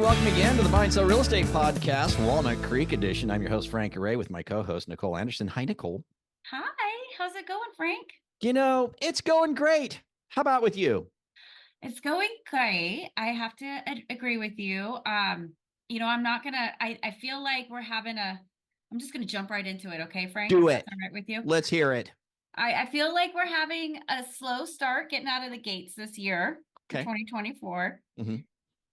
Welcome again to the Buy and Sell Real Estate Podcast, Walnut Creek edition. I'm your host, Frank Garay, with my co-host, Nicole Anderson. Hi, Nicole. Hi, how's it going, Frank? It's going great. How about with you? It's going great. I have to agree with you. I'm not gonna. I feel like we're having a. I'm just gonna jump right into it, okay, Frank? Do If it. that's all right with you. Let's hear it. I feel like we're having a slow start getting out of the gates this year for Okay. 2024. Mm-hmm.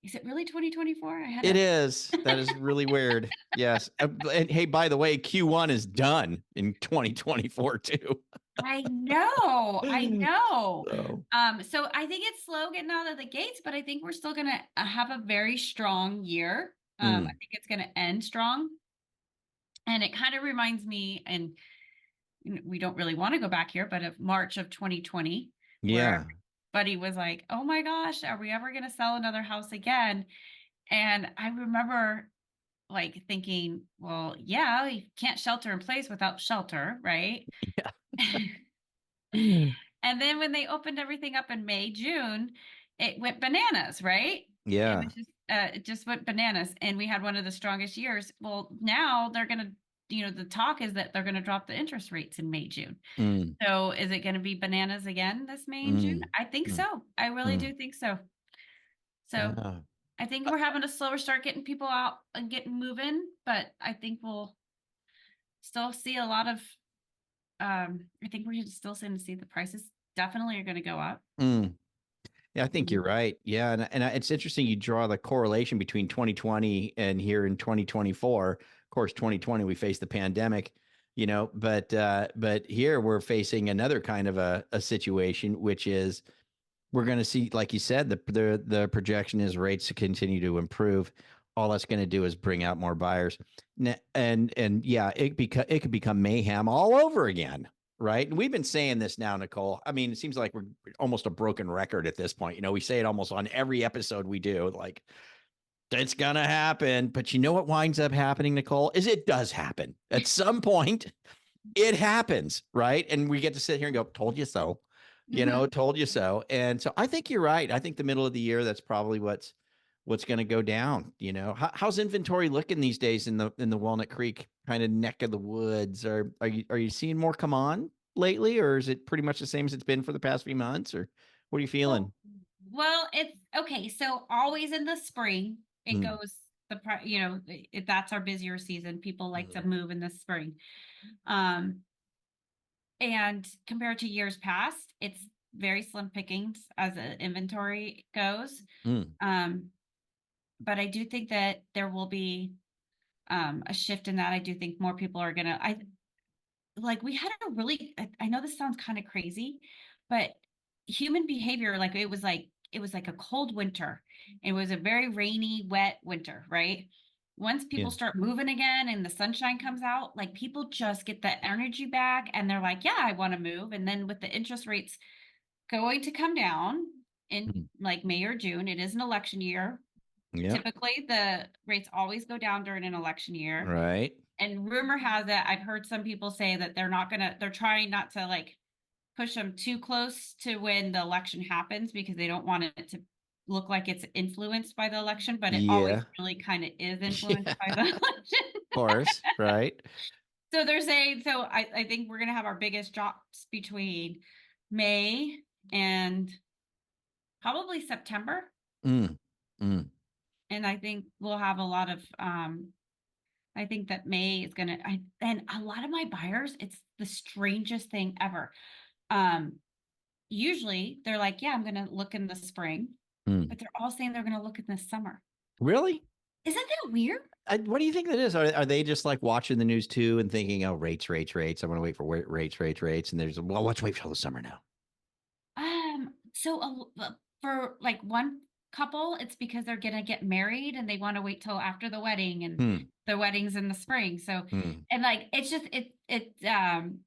Is it really 2024? It is. That is really weird. Yes. And hey, by the way, Q1 is done in 2024 too. I know. So, So I think it's slow getting out of the gates, but I think we're still gonna have a very strong year. I think it's gonna end strong. And it kind of reminds me, and we don't really want to go back here, but of March of 2020, yeah. where everybody was like, oh my gosh, are we ever gonna sell another house again? And I remember like thinking, well, yeah, you can't shelter in place without shelter, right? Yeah. And then when they opened everything up in May, June, it went bananas, right? Yeah. It just went bananas, and we had one of the strongest years. Well, now they're gonna, the talk is that they're gonna drop the interest rates in May, June. Mm. So is it gonna be bananas again this May and June? I think Mm. so. I really do think so. So Yeah. I think we're having a slower start getting people out and getting moving, but I think we'll still see a lot of I think we're still going to see the prices definitely are going to go up. Yeah, I think you're right. Yeah, and it's interesting you draw the correlation between 2020 and here in 2024. Of course, 2020 we faced the pandemic, but here we're facing another kind of a situation, which is we're going to see, like you said, the projection is rates to continue to improve. All that's going to do is bring out more buyers, and yeah, it could become mayhem all over again, right? And we've been saying this now, Nicole. I mean, it seems like we're almost a broken record at this point. We say it almost on every episode we do, like it's gonna happen. But you know what winds up happening, Nicole, is it does happen at some point. It happens, right? And we get to sit here and go, "Told you so." Told you so. And so I think you're right. I think the middle of the year, that's probably what's going to go down. How's inventory looking these days in the Walnut Creek kind of neck of the woods? Are you seeing more come on lately, or is it pretty much the same as it's been for the past few months? Or what are you feeling? Well, it's okay. So always in the spring, it Mm. goes that's our busier season. People like to move in the spring. And compared to years past, it's very slim pickings as inventory goes. Mm. But I do think that there will be a shift in that. I do think more people are gonna. We had a really. I know this sounds kind of crazy, but human behavior, it was like a cold winter. It was a very rainy, wet winter, right? Once people Yeah. start moving again and the sunshine comes out, like people just get that energy back and they're like, yeah, I want to move. And then with the interest rates going to come down in Mm. like May or June, it is an election year. Yeah. Typically, the rates always go down during an election year. Right. And rumor has it, I've heard some people say that they're trying not to like push them too close to when the election happens because they don't want it to look like it's influenced by the election, but it always Yeah. really kind of is Yeah. influenced by the election. Of course. Right. So they're saying, so I think we're going to have our biggest drops between May and probably September. Mm. Mm. And I think we'll have a lot of, I think that May is going to, and a lot of my buyers, it's the strangest thing ever. Usually they're like, yeah, I'm going to look in the spring, Mm. but they're all saying they're going to look in the summer. Really? Isn't that weird? What do you think that is? Are they just like watching the news too and thinking, "Oh, rates, rates, rates. I'm going to wait for rates," and let's wait till the summer now. For like one couple, it's because they're going to get married and they want to wait till after the wedding and Hmm. the wedding's in the spring. So, Hmm. and like, it's just,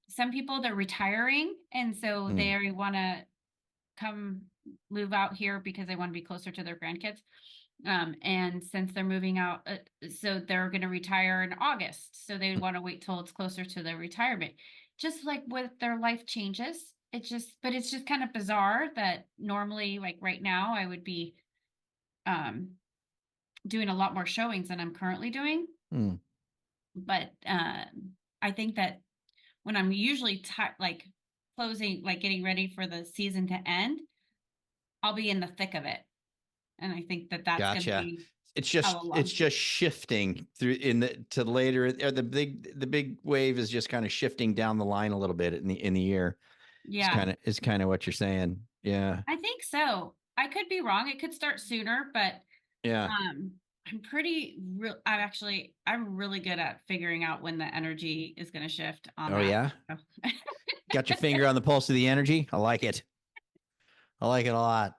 some people they're retiring. And so Hmm. they want to come move out here because they want to be closer to their grandkids. And since they're moving out, so they're going to retire in August. So they want to wait till it's closer to their retirement. Just like with their life changes, but it's just kind of bizarre that normally, like right now, I would be, um, doing a lot more showings than I'm currently doing. Hmm. But I think that when I'm usually like closing, like getting ready for the season to end, I'll be in the thick of it. And I think that that's going to Gotcha. be It's how just long. shifting through in the to later, or the big wave is just kind of shifting down the line a little bit in the year. Yeah, Is kind of what you're saying. Yeah. I think so. I could be wrong. It could start sooner, but Yeah. um, I'm pretty real. I'm really good at figuring out when the energy is going to shift on Oh that. yeah. So, Got your finger on the pulse of the energy. I like it. I like it a lot.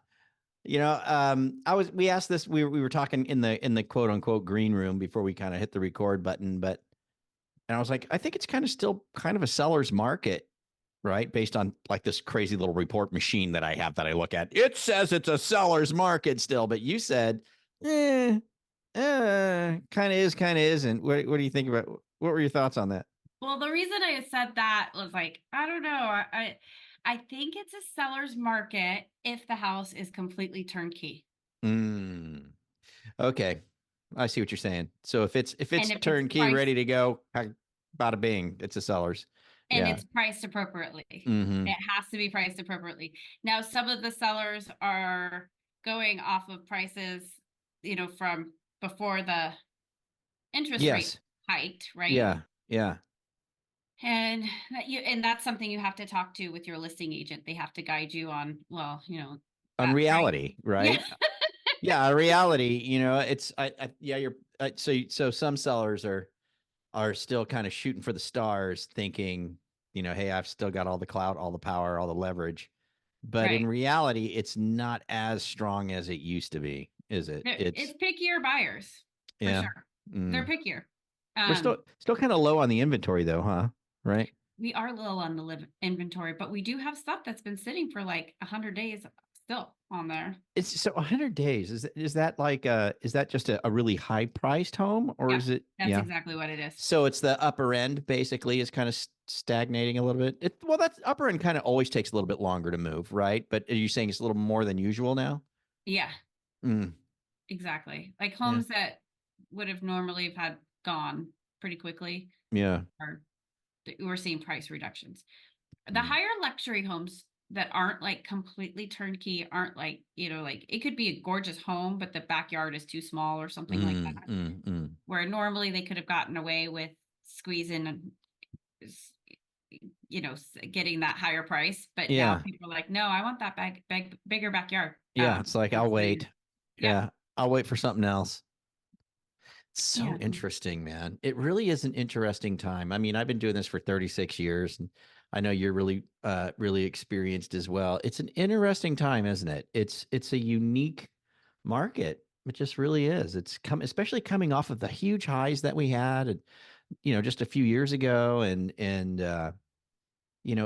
We asked this, we were talking in the quote unquote green room before we kind of hit the record button, and I was like, I think it's kind of still kind of a seller's market, right? Based on like this crazy little report machine that I have that I look at. It says it's a seller's market still, but you said, kind of is, kind of isn't. What do you think about, what were your thoughts on that? well, the reason I said that was like, I don't know. I think it's a seller's market if the house is completely turnkey. Mm, okay. I see what you're saying. So if And it's if it's turnkey, priced ready to go, bada bing, it's a seller's. and Yeah. it's priced appropriately. Mm-hmm. It has to be priced appropriately. Now, some of the sellers are going off of prices, from before the interest rate Yes. hiked, right? Yeah. Yeah. And that's something you have to talk to with your listing agent. They have to guide you on, well, On that price. reality, Yeah. right? Yeah, reality. It's yeah. So some sellers are still kind of shooting for the stars, thinking, hey, I've still got all the clout, all the power, all the leverage. But in Right. reality, it's not as strong as it used to be, is it? It's pickier buyers for Yeah. sure. They're Mm. pickier. We're Um, still kind of low on the inventory though, huh? Right. we are low on the inventory, but we do have stuff that's been sitting for like 100 days still on there. It's so 100 days. Is that just a really high priced home, or Yeah, is it? that's Yeah. exactly what it is. So it's the upper end basically is kind of stagnating a little bit. Well, that's upper end kind of always takes a little bit longer to move, right? But are you saying it's a little more than usual now? Yeah, Mm, exactly. Like yeah. homes that would have normally have had gone pretty quickly Yeah. are we're seeing price reductions. The Mm, higher luxury homes that aren't like completely turnkey aren't like, like it could be a gorgeous home, but the backyard is too small or something like mm, that. mm, mm. Where normally they could have gotten away with squeezing and getting that higher price, but now Yeah. people are like, no, I want that bigger backyard. Yeah. It's like, I'll So wait. yeah, Yeah. I'll wait for something else. So yeah, interesting, man. It really is an interesting time. I mean, I've been doing this for 36 years, and I know you're really experienced as well. It's an interesting time, isn't it? It's a unique market. It just really is. Especially coming off of the huge highs that we had, and just a few years ago, and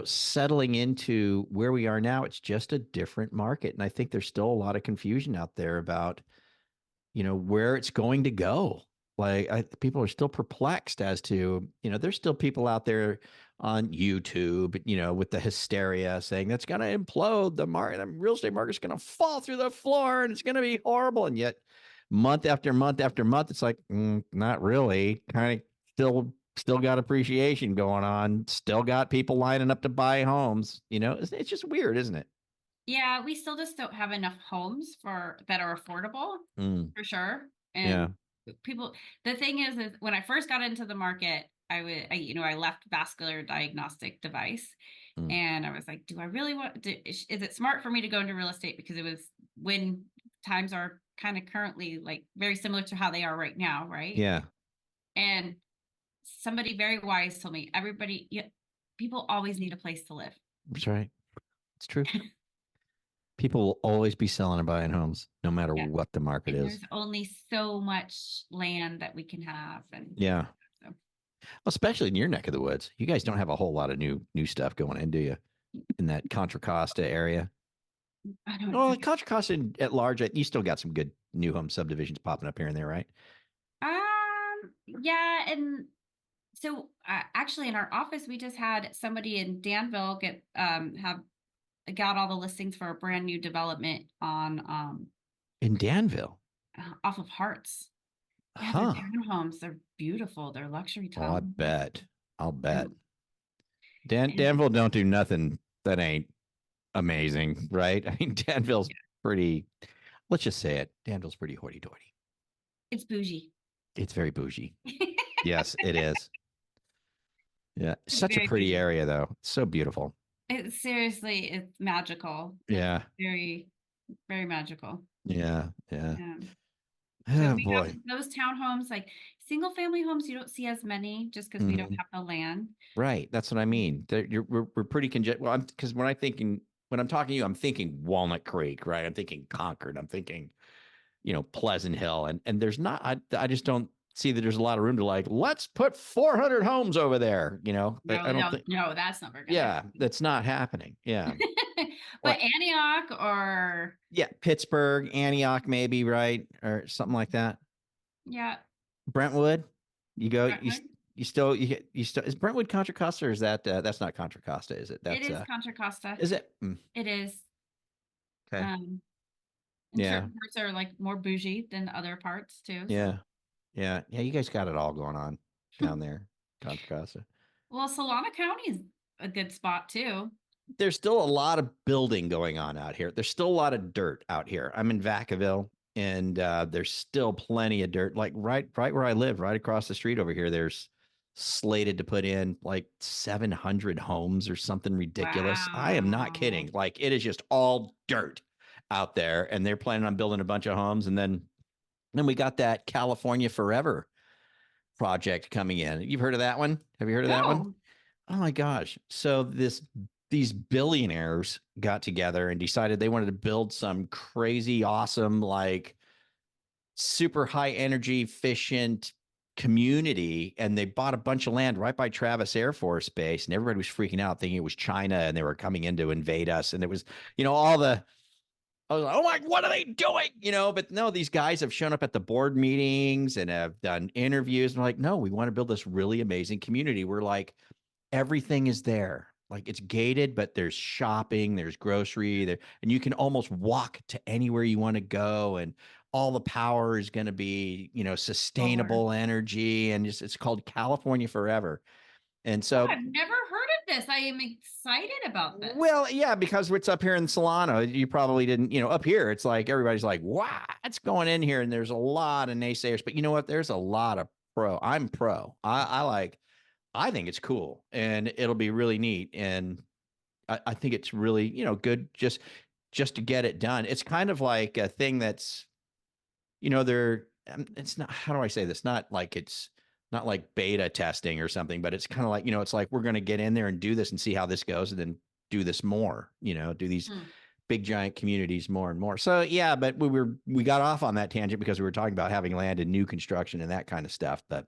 settling into where we are now. It's just a different market, and I think there's still a lot of confusion out there about where it's going to go. Like, people are still perplexed as to, there's still people out there on YouTube, with the hysteria saying that's going to implode the real estate market's going to fall through the floor and it's going to be horrible. And yet month after month after month, it's like, not really. Kind of still got appreciation going on. Still got people lining up to buy homes. It's just weird, isn't it? yeah. We still just don't have enough homes for that are affordable, Mm, for sure. yeah. And people, the thing is when I first got into the market, I left vascular diagnostic device, Mm, and I was like, do I really is it smart for me to go into real estate? Because it was when times are kind of currently like very similar to how they are right now, right? yeah. And somebody very wise told me, yeah, people always need a place to live. That's right. It's true. People will always be selling and buying homes, no matter Yeah. what the market And is. there's only so much land that we can have and things Yeah, like that. So especially in your neck of the woods. You guys don't have a whole lot of new stuff going in, do you? In that Contra Costa area. I don't Well, know. Contra Costa at large, you still got some good new home subdivisions popping up here and there, right? Yeah, and so actually in our office we just had somebody in Danville get have got all the listings for a brand new development on In Danville. off of Hearts. Yeah, they're Huh. townhomes. They're beautiful. They're luxury Oh, I townhomes. bet. I'll bet. And, and Danville don't do nothing that ain't amazing, right? I mean, Danville's yeah, pretty, let's just say it. Danville's pretty hoity toity. it's bougie. It's very bougie. Yes, it is. Yeah. It's Such a very pretty bougie. area, though. It's so beautiful. It's magical. It's Yeah. very, very magical. Yeah. Yeah. Um, so Oh, we have boy. those townhomes, like single family homes. You don't see as many just because we don't Mhm. have the land. Right. That's what I mean. We're pretty congested. Well, because when I'm talking to you, I'm thinking Walnut Creek, right? I'm thinking Concord. I'm thinking, Pleasant Hill, and there's not. I just don't see that there's a lot of room to like. Let's put 400 homes over there. No, I don't no, think. no, that's never gonna Yeah, that's not happening. Yeah. happen. But What? Antioch or Yeah, Pittsburgh, Antioch, maybe, right, or something like that. yeah, Brentwood. You go. Brentwood. You still is Brentwood Contra Costa or is that that's not Contra Costa, is it? It That's is Contra Costa. is it? Mm, It is. okay. Um, and Yeah. certain parts are like more bougie than other parts too. So, Yeah. Yeah. Yeah. You guys got it all going on down there, Contra Costa. well, Solana County is a good spot too. There's still a lot of building going on out here. There's still a lot of dirt out here. I'm in Vacaville, and there's still plenty of dirt. Like right where I live, right across the street over here, there's slated to put in like 700 homes or something ridiculous. I am not Wow. kidding. Like it is just all dirt out there, and they're planning on building a bunch of homes, and then we got that California Forever project coming in. You've heard of that one? Have you heard of that one? No. Oh my gosh. So these billionaires got together and decided they wanted to build some crazy awesome like super high energy efficient community, and they bought a bunch of land right by Travis Air Force Base, and everybody was freaking out thinking it was China and they were coming in to invade us, and it was all the I was like, oh my, what are they doing? But no, these guys have shown up at the board meetings and have done interviews. And like, no, we want to build this really amazing community. We're like, everything is there. Like it's gated, but there's shopping, there's grocery there, and you can almost walk to anywhere you want to go. And all the power is going to be, Solar. sustainable energy. And it's called California Forever. And Oh, so I've never heard of this. I am excited about this. well, yeah, because it's up here in Solano, you probably didn't, up here, it's like everybody's like, wow, what's going in here? And there's a lot of naysayers, but you know what? There's a lot of pro. I'm pro. I think it's cool and it'll be really neat. And I think it's really, good just to get it done. It's kind of like a thing that's, they're, it's not, how do I say this? Not like beta testing or something, but it's kind of like, it's like we're going to get in there and do this and see how this goes and then do this more, do these Hmm. big giant communities more and more. So yeah, but we got off on that tangent because we were talking about having land and new construction and that kind of stuff. But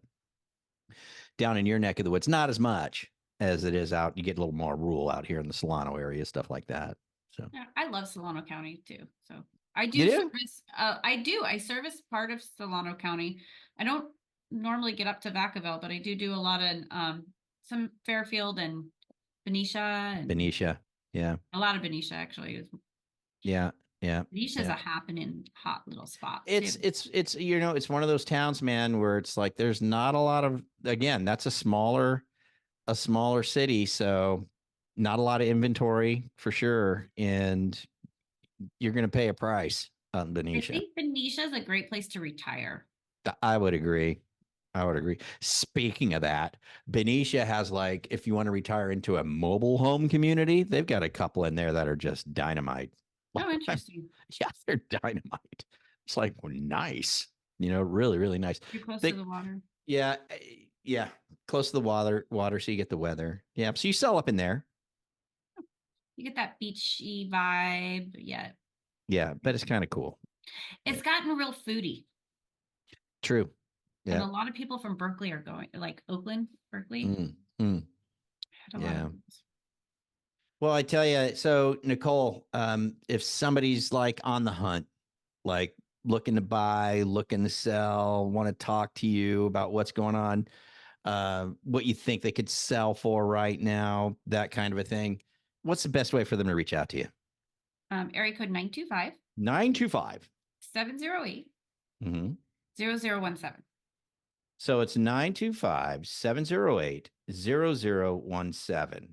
down in your neck of the woods, not as much as it is out. You get a little more rural out here in the Solano area, stuff like that. So Yeah, I love Solano County too. So I you do do? service. I do. I service part of Solano County. I don't normally get up to Vacaville, but I do a lot of some Fairfield and Benicia and Benicia. Yeah. a lot of Benicia actually. Yeah. Yeah. Benicia's Yeah. a happening hot little spot too. It's it's one of those towns, man, where it's like there's not a lot of, again, that's a smaller city, so not a lot of inventory for sure, and you're going to pay a price on I Benicia. think Benicia is a great place to retire. I would agree. I would agree. Speaking of that, Benicia has like, if you want to retire into a mobile home community, they've got a couple in there that are just dynamite. Oh, interesting. Yeah, they're dynamite. It's like well, nice, really, really nice. You're close to They, the water. yeah, yeah, close to the water, so you get the weather. Yeah, so you sell up in there. You get that beachy vibe. Yeah. Yeah, but it's kind of cool. It's gotten real foodie. True. And Yeah. a lot of people from Berkeley are going, like Oakland, Berkeley. Mm, mm, Had a lot of yeah. those. Well, I tell you, so Nicole, if somebody's like on the hunt, like looking to buy, looking to sell, want to talk to you about what's going on, what you think they could sell for right now, that kind of a thing, what's the best way for them to reach out to you? Area code 925 925 708 Mm-hmm. 0017. So it's 925-708-0017.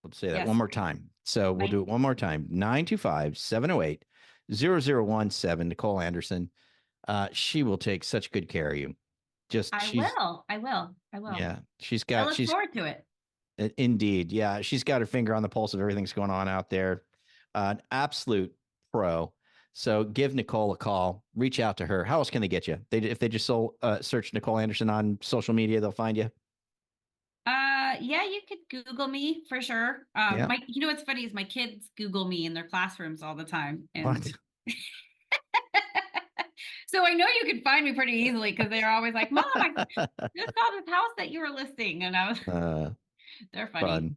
Let's say that Yes. one more time. So we'll Nine- do it one more time. 925-708-0017. Nicole Anderson. She will take such good care of you. Just I she's will. I will. I will. yeah, I look forward to it. indeed. Yeah, she's got her finger on the pulse of everything that's going on out there. An absolute pro. So give Nicole a call. Reach out to her. How else can they get you? If they just search Nicole Anderson on social media, they'll find you. Yeah, you could Google me for sure. Yeah. You know what's funny is my kids Google me in their classrooms all the time, and What? so I know you can find me pretty easily because they're always like, "Mom, I just saw this house that you were listing," and I was, uh, they're funny. Fun.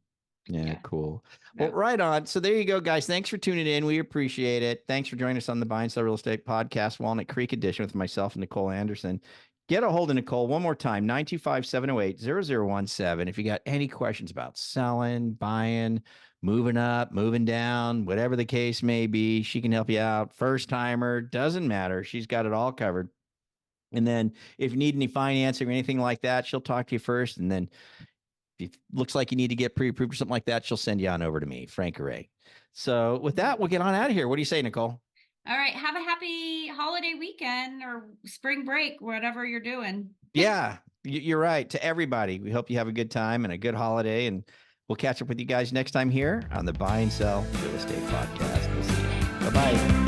Yeah, Yeah. cool. Well, No. right on. So there you go, guys. Thanks for tuning in. We appreciate it. Thanks for joining us on the Buy and Sell Real Estate Podcast, Walnut Creek Edition with myself and Nicole Anderson. Get a hold of Nicole one more time, 925-708-0017. If you got any questions about selling, buying, moving up, moving down, whatever the case may be, she can help you out. First timer, doesn't matter. She's got it all covered. And then if you need any financing or anything like that, she'll talk to you first. And then if it looks like you need to get pre-approved or something like that, she'll send you on over to me, Frank Garay. So with that, we'll get on out of here. What do you say, Nicole? All right. Have a happy holiday weekend or spring break, whatever you're doing. Yeah, you're right. To everybody, we hope you have a good time and a good holiday. And we'll catch up with you guys next time here on the Buy and Sell Real Estate Podcast. We'll see you. Bye-bye.